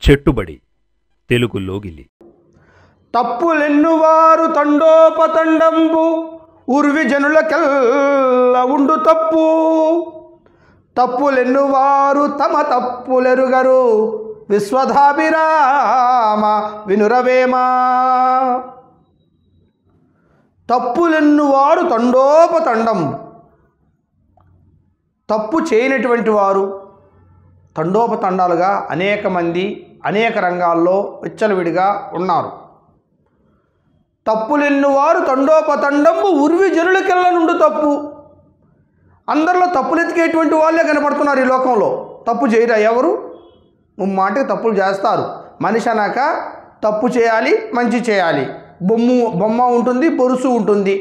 చెట్టుబడి తెలుగు లోగిలి. తప్పులెన్నువారు తండోపతండంబు ఉర్వి జనులకెల్ల ఉండు తప్పు. తప్పులెన్నువారు తమ తప్పులెరుగరు విశ్వధాభిరామ వినురవేమా. తప్పులెన్నువారు తండోపతండం, తప్పు చేయనటువంటి వారు తండోపతండాలుగా అనేక మంది అనేక రంగాల్లో విచ్చలవిడిగా ఉన్నారు. తప్పులెన్నువారు తండోపతండంబు ఉర్వి జనులకెల్ల నుండు తప్పు. అందరిలో తప్పులు ఎతికేటువంటి వాళ్ళే కనపడుతున్నారు ఈ లోకంలో. తప్పు చేయరా ఎవరు? మాటకి తప్పులు చేస్తారు. మనిషి అన్నాక తప్పు చేయాలి, మంచి చేయాలి. బొమ్మ ఉంటుంది, పొరుసు ఉంటుంది,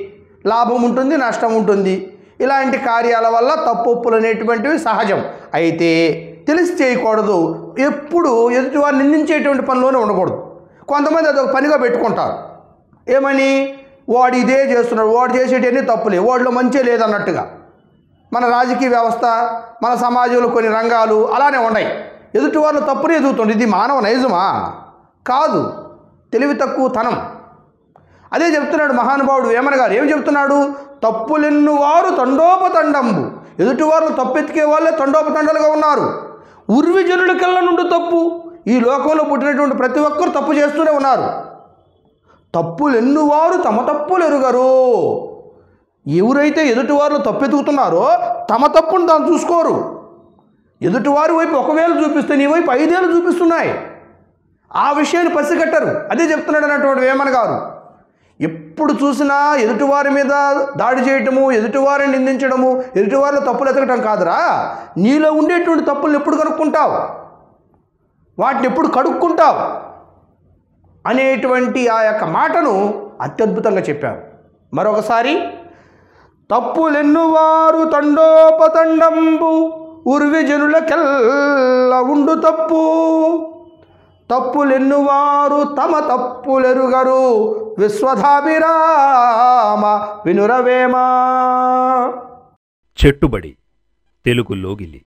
లాభం ఉంటుంది, నష్టం ఉంటుంది. ఇలాంటి కార్యాల వల్ల తప్పులు అనేటువంటివి సహజం. అయితే తెలిసి చేయకూడదు. ఎప్పుడు ఎదుటివారు నిందించేటువంటి పనిలోనే ఉండకూడదు. కొంతమంది అదొక పనిగా పెట్టుకుంటారు. ఏమని? వాడు ఇదే చేస్తున్నాడు, వాడు చేసేటన్నీ తప్పులే, వాడిలో మంచి లేదన్నట్టుగా. మన రాజకీయ వ్యవస్థ, మన సమాజంలో కొన్ని రంగాలు అలానే ఉన్నాయి. ఎదుటి వాళ్ళు తప్పునే ఎదుగుతుంది. ఇది మానవ నైజమా? కాదు, తెలివి తక్కువ తనం. అదే చెప్తున్నాడు మహానుభావుడు వేమన గారు. ఏం చెప్తున్నాడు? తప్పులెన్నువారు తండోపతండంబు. ఎదుటివారు తప్పెత్తికే వాళ్ళే తండోపతండాలుగా ఉన్నారు. ఉర్వి జనులకెల్ల నుండి తప్పు. ఈ లోకంలో పుట్టినటువంటి ప్రతి ఒక్కరు తప్పు చేస్తూనే ఉన్నారు. తప్పులెన్నువారు తమ తప్పులు ఎరుగరు. ఎవరైతే ఎదుటివారు తప్పెతుకుతున్నారో తమ తప్పును తాను చూసుకోరు. ఎదుటివారి వైపు 1,000 చూపిస్తే నీ వైపు 5,000 చూపిస్తున్నాయి. ఆ విషయాన్ని పసిగట్టరు. అదే చెప్తున్నాడు అన్నటువంటి వేమన గారు. ఎప్పుడు చూసినా ఎదుటివారి మీద దాడి చేయటము, ఎదుటివారిని నిందించడము, ఎదుటివారిలో తప్పులు ఎతకటం కాదురా. నీలో ఉండేటువంటి తప్పులను ఎప్పుడు కనుక్కుంటావు, వాటిని ఎప్పుడు కడుక్కుంటావు అనేటువంటి ఆ యొక్క మాటను అత్యద్భుతంగా చెప్పారు. మరొకసారి, తప్పులెన్నువారు తండోపతండంబు ఉర్వి జనులకెల్ల ఉండు తప్పు. తప్పులెన్నువారు తమ తప్పులెరుగరు విశ్వధాభిరామ వినురవేమా. చెట్టుబడి తెలుగు లోగిలి.